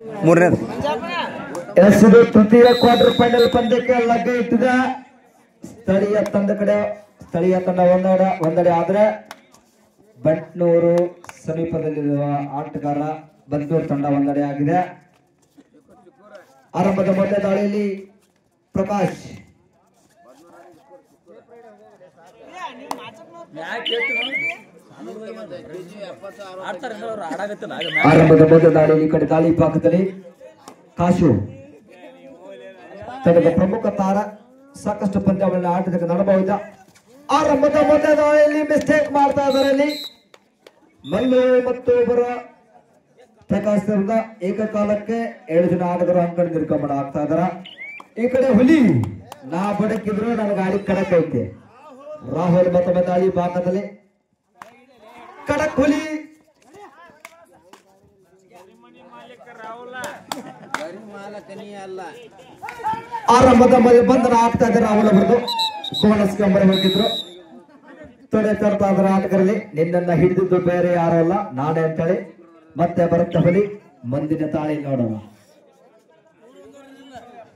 ಮೂರನೇದು ಎಸ್ದು ತೃತೀಯ quarter final ಪಂದ್ಯಕ್ಕೆ ಲಗ್ಗೆ ಇಟ್ಟಿದೆ. ಸ್ಥಳೀಯ ತಂಡ ಒಂದೆಡೆ ಆದ್ರೆ ಬಂಟ್ನೂರು ಸಮೀಪದಲ್ಲಿರುವ ಆಟಗಾರ ಬದ್ನೂರು ತಂಡ ಒಂದೆಡೆ ಆಗಿದೆ. ಆರಂಭದ ಮೊದಲ ದಾಳಿಯಲ್ಲಿ ಪ್ರಕಾಶ್ ಆರಂಭದ ಮೊದಲ ದಾಳಿಯಲ್ಲಿ ಈ ಕಡೆ ದಾಳಿ ಭಾಗದಲ್ಲಿ ಕಾಶು ತಂಡದ ಪ್ರಮುಖ ತಾರ ಸಾಕಷ್ಟು ಪಂದ್ಯಗಳನ್ನು ಆಟದ ನಡಬಹುದ. ಆರಂಭದ ಮೊದಲ ದಾಳಿಯಲ್ಲಿ ಮಿಸ್ಟೇಕ್ ಮಾಡ್ತಾ ಇದ್ದಾರೆ. ಅಲ್ಲಿ ಮಲ್ಲು ಮತ್ತು ಒಬ್ಬರ ಪ್ರಕಾಶ್ ಏಕಕಾಲಕ್ಕೆ 7 ಜನ ಆಟಗಾರರು ಅಂಕಣ ನಿರ್ಗಮನ ಆಗ್ತಾ ಇದಾರ. ಈ ಕಡೆ ಹುಲಿ ನಾ ಬಡಕಿದ್ರು ನನ್ನ ಗಾಡಿ ಕಡಕ್ ಐತೆ. ರಾಹುಲ್ ಮತ್ತೊಮ್ಮೆ ದಾಳಿ ಭಾಗದಲ್ಲಿ ಕಡಕ್ ಹುಲಿ ಆರಂಭದ ಮೇಲೆ ಬಂಧನ ಆಗ್ತಾ ಇದ್ದಾರೆ. ರಾಹುಲ್ ಅವರದು ಬೋನಸ್ ನಂಬರ್ ಹೋಗಿದ್ರು ತೊಡೆ ತರ್ತಾ ಇದ್ದಾರೆ ಆಟಗಾರಲ್ಲಿ. ನಿನ್ನನ್ನ ಹಿಡಿದಿದ್ದು ಬೇರೆ ಯಾರು ಅಲ್ಲ ನಾನೇ ಅಂತೇಳಿ ಮತ್ತೆ ಬರುತ್ತೆ ಹುಲಿ. ಮುಂದಿನ ದಾಳಿ ನೋಡೋಣ.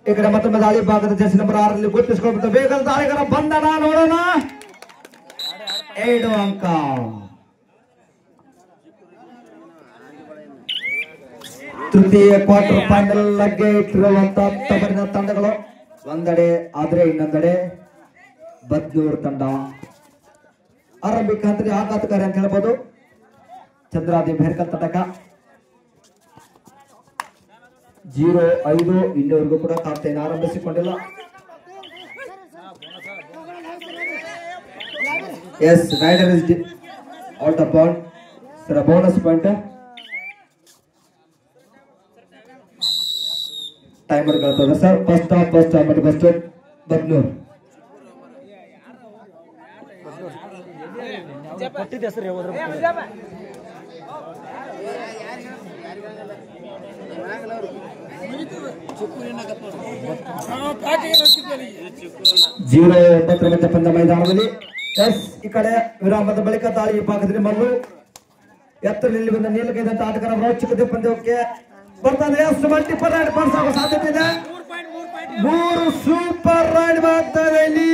ಈ ಕಡೆ ಮತ್ತೊಮ್ಮೆ ದಾಳಿ ಭಾಗದ ಜರ್ಸಿ ನಂಬರ್ 6 ಗುರುತಿಸಿಕೊಂಡು ಬೇಗ ದಾಳಿಗರ ಬಂಧನ ನೋಡೋಣ. 7 ಅಂಕ. ತೃತೀಯ ಕ್ವಾರ್ಟರ್ ಫೈನಲ್ ಲಗ್ಗೆ ಇಟ್ಟಿರುವಂತಹ ತವರಿನ ತಂಡಗಳು ಒಂದೆಡೆ ಆದ್ರೆ ಇನ್ನೊಂದೆಡೆ ಬದ್ನೂರು ತಂಡ. ಆರಂಭಿಕ ಹಂತದಲ್ಲಿ ಆಘಾತಕಾರಿ ಅಂತ ಹೇಳ್ಬೋದು. ಚಂದ್ರಾದಿ ಭೇರ್ಕಲ್ ತಟಕ 0-5 ಇನ್ನೂವರೆಗೂ ಕೂಡ ಖಾತೆಯನ್ನು ಆರಂಭಿಸಿಕೊಂಡಿಲ್ಲ. Yes raider is out of ball sir. Bonus point timer ಗಳಾದ ಸರ್. ಫಸ್ಟ್ ಟೈಮರ್ ಬೆಸ್ಟ್ ಬದ್ನೂರು ಕೊಟ್ಟಿದ್ದೆ ಸರ್. ಜೀರೋ 9 ಪಂದ್ಯ ಮೈದಾನದಲ್ಲಿ. ಎಸ್ ಈ ಕಡೆ ವಿರಾಮದ ಬಳಿಕ ದಾಳಿ ಭಾಗದಲ್ಲಿ ಮಲ್ಲು ಎತ್ತರಲ್ಲಿ ಬಂದ ನೀಲಕೈದಂತ ಆಟಗಾರ ರೋಚಕ ಪಂದ್ಯಕ್ಕೆ ಬರ್ತಾನೆ. ಎಸ್ ಮಲ್ಟಿಪಲ್ ರೈಡ್ ಮಾಡಿಸುವ ಸಾಧ್ಯತೆ ಇದೆ. 3 ಸೂಪರ್ ರೈಡ್ ಮಾಡ್ತಾರೆ ಇಲ್ಲಿ.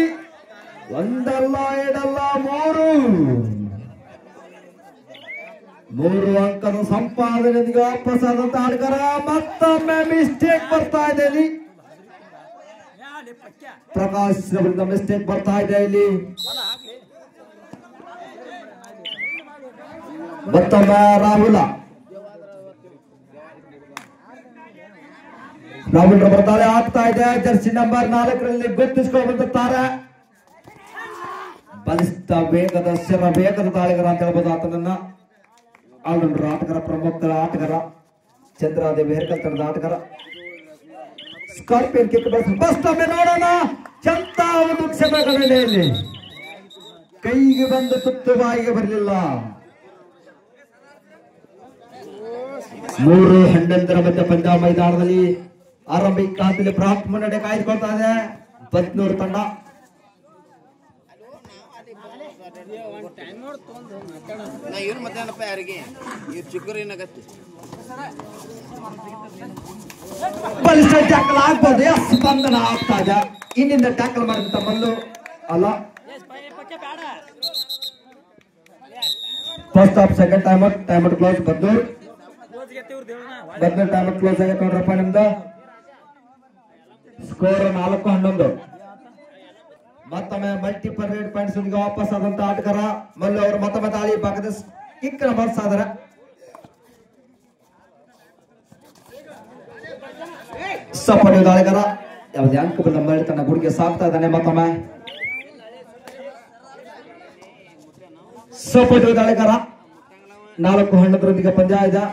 ಒಂದಲ್ಲ ಎರಡಲ್ಲ 3 ಅಂಕದ ಸಂಪಾದನೆಯೊಂದಿಗೆ ವಾಪಸ್ ಆದಂತ ಆಟಗಾರ ಮತ್ತೊಮ್ಮೆ ಮಿಸ್ಟೇಕ್ ಬರ್ತಾ ಇದೆ ಇಲ್ಲಿ. ಪ್ರಕಾಶ್ ಅವರಿಂದ ಮಿಸ್ಟೇಕ್ ಬರ್ತಾ ಇದೆ ಇಲ್ಲಿ. ಮತ್ತೊಮ್ಮೆ ರಾಹುಲ್ ರವರ ದಾಳಿ ಆಗ್ತಾ ಇದೆ. Jersey number 4 ಗುರುತಿಸಿಕೊಳ್ಳುತ್ತಾರೆ. ಬಲಿಷ್ಠ ವೇಗದ ವೇಗದ ದಾಳಿಗರ ಅಂತ ಹೇಳ್ಬೋದು ಆತನನ್ನ. ಆಲ್ರೌಂಡರ್ ಆಟಗಾರ, ಪ್ರಮುಖ ಆಟಗಾರ, ಚಂದ್ರಾದೇವಿ ಹೇರ್ಕಲ್ ತಂಡದ ಆಟಗಾರ. ಸ್ಕಾರ್ಪಿಯನ್ ಕಿಕ್ ಮತ್ತೊಮ್ಮೆ ನೋಡೋಣ. ಚಂತ ಒಂದು ಕ್ಷಮೆಗಳಲ್ಲಿ ಕೈಗೆ ಬಂದು ತುತ್ತು ಬಾಯಿಗೆ ಬರಲಿಲ್ಲ. 3-11 ಮಧ್ಯ ಪಂದ್ಯ ಮೈದಾನದಲ್ಲಿ ಆರಂಭಿಕ ಹಂತದಲ್ಲಿ ಬ್ರಾಕ್ ಮುನ್ನಡೆ ಕಾಯ್ದುಕೊಳ್ತಾ ಇದೆ ಬದ್ನೂರು ತಂಡ. ಬಲಿಷ್ಠ ಟ್ಯಾಕಲ್ ಆಗ್ಬೋದು. ಎಸ್ ಬಂಧನ ಆಗ್ತಾ ಇದೆ. ಇನ್ನಿಂದ ಟ್ಯಾಕಲ್ ಮಾಡಿದಂತ ಮಲ್ಲು ಅಲ್ಲ. First half second timer close. ಬದ್ನೂರು ಟೈಮರ್ ಕ್ಲೋಸ್ ಆಗೈತೆ ನೋಡ್ರಪ್ಪ ನಿಮ್ದು. ಸ್ಕೋರ್ 4-11. ಮತ್ತೊಮ್ಮೆ ಮಲ್ಟಿಪಲ್ ರೇಡ್ ಪಾಯಿಂಟ್ಸ್ ವಾಪಸ್ ಆದಂತ ಆಟಗಾರ ಮಲ್ಲು ಅವರು ಮತ್ತೊಮ್ಮೆ ದಾಳಿ ಭಾಗದ ಕಿಕ್ ಬರ್ಸಾದ್ರ. ಸಪೋರ್ಟಿವ್ ದಾಳಿಗಾರ ಯಾವುದೇ ಅಂಕ ಬಂದ ಮಳ್ಳಿ ತನ್ನ ಗುಡಿಗೆ ಸಾಕ್ತಾ ಇದ್ದಾನೆ. ಮತ್ತೊಮ್ಮೆ ಸಪೋರ್ಟಿವ್ ದಾಳಿಗಾರ 4-11 ಪಂದ್ಯ ಇದೆ.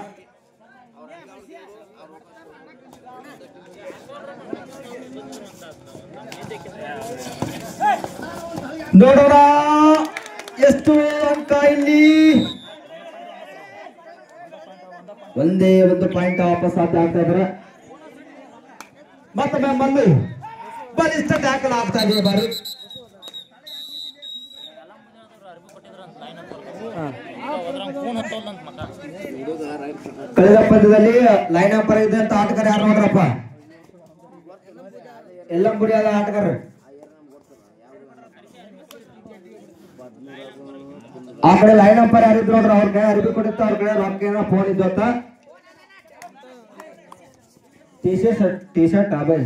ನೋಡೋಣ ಎಷ್ಟು ಅಂಕ ಇಲ್ಲಿ. ಒಂದೇ ಒಂದು ಪಾಯಿಂಟ್ ವಾಪಸ್ ಆಗ್ತಾ ಇದ್ದಾರೆ. ಮತ್ತೊಮ್ಮೆ ಮಲ್ಲು ಬಲಿಷ್ಠ ಟ್ಯಾಕಲ್ ಆಗ್ತಾ ಇದೆ. ಬಾರಿ ಕಳೆದ ಪಂದ್ಯದಲ್ಲಿ ಲೈನ್ ಅಪ್ಪರ್ ಇದ್ದಂತ ಆಟಗಾರ ಯಾರು ನೋಡ್ರಪ್ಪ, ಎಲ್ಲಂಬುಡಿಯಾದ ಆಟಗಾರ. ಆ ಕಡೆ ಲೈನ್ ಅಂಪರ್ ಯಾರಿದ್ರು ನೋಡ್ರಿ, ಅವ್ರ ಕಡೆ ಅರಿವಿ ಕೊಡುತ್ತ, ಅವ್ರ ಕಡೆ ರೊಕ್ಕ ಫೋನ್ ಇದ್ದತ್ತ. ಟಿ ಶರ್ಟ್ ಆಬೇಲ್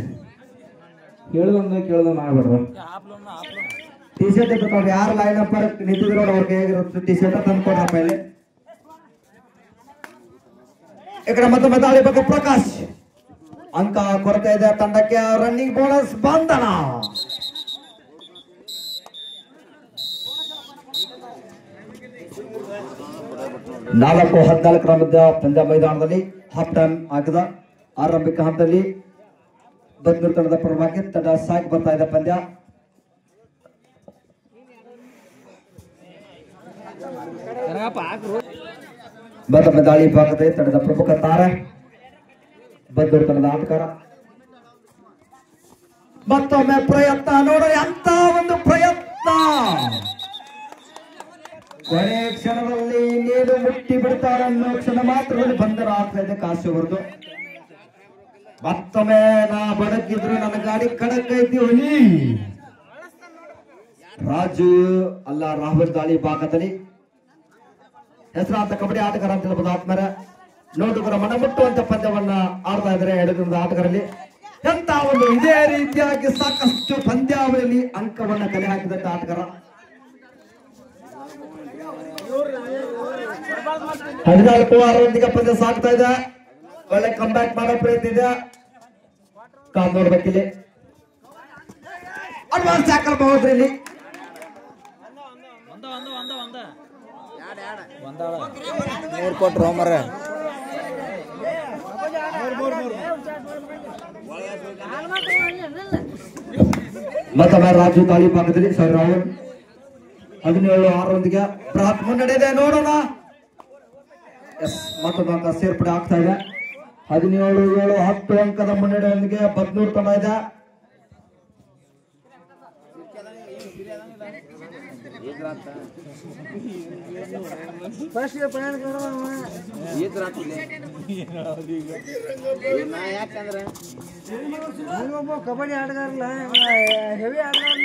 ಕೇಳದೊಂದು ಕೇಳೋದು ಮಾಡ್ಬಿಡ್ರು. ಟಿ ಶರ್ಟ್ ಇರ್ತಾವ, ಯಾರು ಲೈನ್ ಅಂಪರ್ ನಿಂತಿದ್ರು ನೋಡ್ರಿ ಅವ್ರ ಕೈಯಾಗಿರುತ್ತೆ ಟಿ ಶರ್ಟ್ ತಂದು ಕೊಡ್ರಪ್ಪ ಇಲ್ಲಿ. ಈ ಕಡೆ ಮತ್ತೆ ಆಳಿಬೇಕು ಪ್ರಕಾಶ್, ಅಂಕ ಕೊರತೆ ಇದೆ ತಂಡಕ್ಕೆ. ರನ್ನಿಂಗ್ ಬೋನಸ್ ಬಂಧನ. ನಾಲ್ಕು 14 ಮಧ್ಯ ಪಂದ್ಯ ಮೈದಾನದಲ್ಲಿ ಹಾಫ್ ಟೈಮ್ ಆಗಿದ ಆರಂಭಿಕ ಹಂತದಲ್ಲಿ ಬೆಂಗಳೂರು ತಂಡದ ಪರವಾಗಿ ತಂಡ ಸಾಗಿ ಬರ್ತಾ ಇದೆ ಪಂದ್ಯ. ಮತ್ತೊಮ್ಮೆ ದಾಳಿ ಭಾಗದಲ್ಲಿ ತಂಡದ ಪ್ರಮುಖ ತಾರೆ ಬೆಂಗಳೂರು ತಂಡದ ಆಟಗಾರ. ಮತ್ತೊಮ್ಮೆ ಪ್ರಯತ್ನ ನೋಡಲಿ, ಅಂತ ಒಂದು ಪ್ರಯತ್ನ ಕೊನೆ ಕ್ಷಣದಲ್ಲಿ ನೀರು ಮುಟ್ಟಿ ಬಿಡ್ತಾರೆ ಅನ್ನೋ ಕ್ಷಣ ಮಾತ್ರದಲ್ಲಿ ಬಂಧನ ಆಗ್ತಾ ಇದೆ ಕಾಶಿಯವರದು. ಮತ್ತೊಮ್ಮೆ ನಾ ಬಡಕಿದ್ರು ನನ್ನ ಗಾಡಿ ಕಡಕ್ ಐತಿ ಹುಲಿ. ರಾಜು ಅಲ್ಲ ರಾಹುಲ್ ದಾಳಿ ಭಾಗದಲ್ಲಿ ಹೆಸರಾಂತ ಕಬಡ್ಡಿ ಆಟಗಾರ ಅಂತ ಹೇಳ್ಬೋದು. ಆದ್ಮೇಲೆ ನೋಡುಗರ ಮನ ಮುಟ್ಟುವಂತ ಪಂದ್ಯವನ್ನ ಆಡ್ತಾ ಇದ್ದಾರೆ ಎಡಗರದ ಆಟಗಾರಲ್ಲಿ. ಎಂತ ಒಂದು ಇದೇ ರೀತಿಯಾಗಿ ಸಾಕಷ್ಟು ಪಂದ್ಯಾವಳಿಯಲ್ಲಿ ಅಂಕವನ್ನ ಕಲೆ ಹಾಕಿದಂತ ಆಟಗಾರ. 14-6 ಪಂದ್ಯ ಸಾಗ್ತಾ ಇದೆ. ಒಳ್ಳೆ ಕಮ್ ಬ್ಯಾಕ್ ಮಾಡೋ ಪ್ರಯತ್ನ ಇದೆ. ಕಾಲ್ ನೋಡ್ಬೇಕಿಲ್ಲಿ ಅಡ್ವಾನ್ಸ್ ಟ್ಯಾಕಲ್ ಬಹುದ್ರಿ ಇಲ್ಲಿ. ಮತ್ತೊಮ್ಮೆ ರಾಜು ದಾಳಿ ಭಾಗದಲ್ಲಿ ಸರ್ ರಾಹುಲ್ 17-6 ಬೃಹತ್ ಮುನ್ನಡೆ ಇದೆ. ನೋಡೋಣ, ಮತ್ತೊಂದು ಅಂಕ ಸೇರ್ಪಡೆ ಆಗ್ತಾ ಇದೆ. 17-7 10 ಅಂಕದ ಮುನ್ನಡೆಯೊಂದಿಗೆ ಬದ್ನೂರು ತಂಡ ಇದೆ. ಕಬಡ್ಡಿ ಆಟಗಾರಲ್ಲ, ಹೆವಿ ಆಟಗಾರ.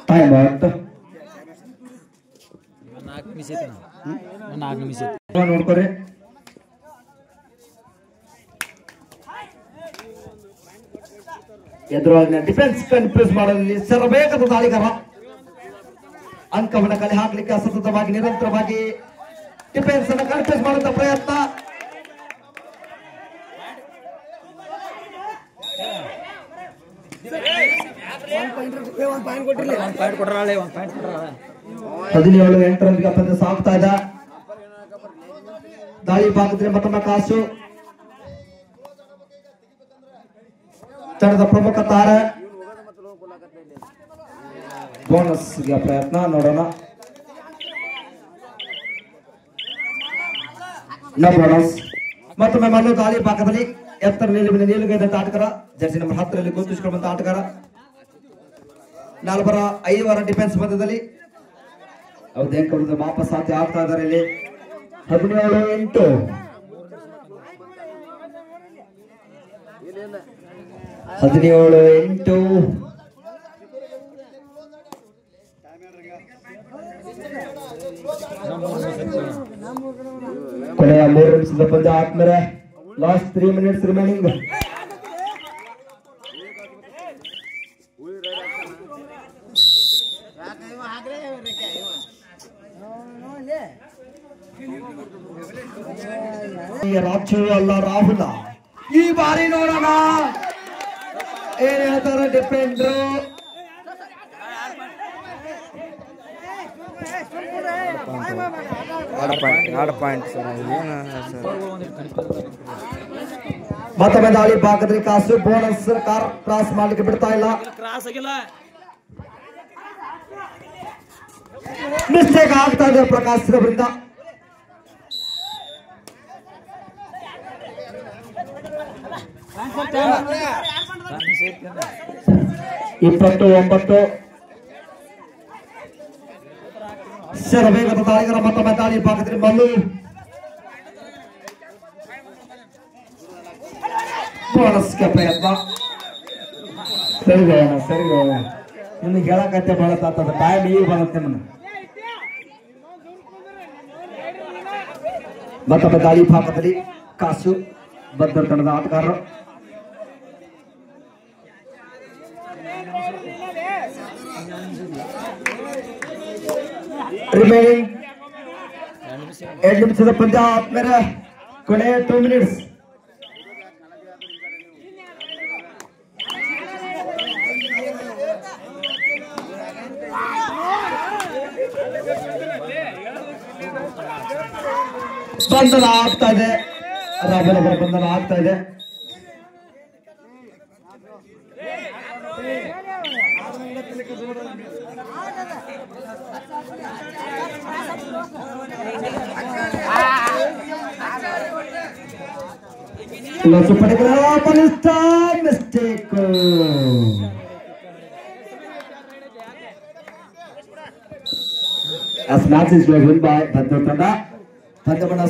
Time out. 4 ನಿಮಿಷ ನೋಡ್ಕೊರಿ. ಎದುರಾಗಿನ ಡಿಫೆನ್ಸ್ ಕನ್ಫ್ಯೂಸ್ ಮಾಡೋದ್ರಲ್ಲಿ ಸರಬೇಕದ ದಾಳಿಗಾರ. ಅಂಕವನ್ನು ಕಲೆ ಹಾಕ್ಲಿಕ್ಕೆ ಸತತವಾಗಿ ನಿರಂತರವಾಗಿ ಡಿಫೆನ್ಸ್ ಅನ್ನು ಕನ್ಫ್ಯೂಸ್ ಮಾಡುವಂತ ಪ್ರಯತ್ನ. ಹದಿನೇಳು 8 ಪಂದ್ಯ ಸಾಗ್ತಾ ಇದೆ. ದಾಳಿ ಭಾಗದಲ್ಲಿ ಮತ್ತೊಮ್ಮೆ ಕಾಸು ತಂಡದ ಪ್ರಮುಖ ತಾರೆ. ಬೋನಸ್ ಗೆ ಪ್ರಯತ್ನ ನೋಡೋಣ. No bonus. ಮತ್ತೊಮ್ಮೆ ಮಲ್ಲು ದಾಳಿ ಭಾಗದಲ್ಲಿ ಎತ್ತರ ನಿಲುವಿನ ನಿಲುಗೈದಂತ ಆಟಗಾರ, ಜರ್ಸಿ ನಂಬರ್ 10ರಲ್ಲಿ ಗುರುತಿಸಿಕೊಳ್ಳುವಂತ ಆಟಗಾರ. 4-5 ಡಿಫೆನ್ಸ್ ಪಂದ್ಯದಲ್ಲಿ ಅವಧೇಕ ವಿರುದ್ಧ ವಾಪಸ್ ಸಾಧ್ಯ ಆಗ್ತಾ ಇದ್ದಾರೆ. ಇಲ್ಲಿ 17-8 17-8 ಕೊನೆಯ 3 ನಿಮಿಷದ ಪಂದ್ಯ ಆದ್ಮೇಲೆ ಲಾಸ್ಟ್ 3 ಮಿನಿಟ್ಸ್ ರಿಮೈನಿಂಗ್. ರಾಜು ಅಲ್ಲ ರಾಹುಲ ಈ ಬಾರಿ ನೋಡೋಣ ಏನ್ ಹೇಳ್ತಾರೆ ಡಿಫೆಂಡ್ರು. ಮತ್ತೊಮ್ಮೆ ದಾಳಿ ಭಾಗದಲ್ಲಿ ಕಾಸು ಬೋನಸ್ ಕಾರ್ ಕ್ರಾಸ್ ಮಾಡ್ಲಿಕ್ಕೆ ಬಿಡ್ತಾ ಇಲ್ಲ. ಮಿಸ್ಟೇಕ್ ಆಗ್ತಾ ಇದೆ ಪ್ರಕಾಶ್ ಅವರಿಂದ. 29 ವೇಗದ ದಾಳಿಗರ ಮತ್ತೊಮ್ಮೆ ದಾಳಿ ಭಾಗದಲ್ಲಿ ಮಲ್ಲು ಬೋನಸ್ಗೆ ಪ್ರಯತ್ನ. ಸರಿ ನಿಮಗೆ ಹೇಳಕತ್ತೆ ಬಹಳ ತಾತದ ಟೈಮ್ ಈಗ ಬರುತ್ತೆ ನನ್ನ ಮತ್ತೊಮ್ಮೆ ದಾಳಿ ಭಾಗದಲ್ಲಿ ಕಾಸು ಬದ್ಧ ತಂಡದ ಆಟಗಾರರು. ರಿಮೈನಿಂಗ್ 2 ನಿಮಿಷದ ಪಂದ್ಯ ಆದ್ಮೇಲೆ ಕೊನೆ 2 ಮಿನಿಟ್ಸ್. ಬಂಧನ ಆಗ್ತಾ ಇದೆ, ರಾಬರಬರ ಬಂಧನ ಆಗ್ತಾ ಇದೆ. ಲಸು ಪಡೆಗಳ ಬಲಿಷ್ಠ mistake. As match is won by Bhadrapanda. Bhadrapanda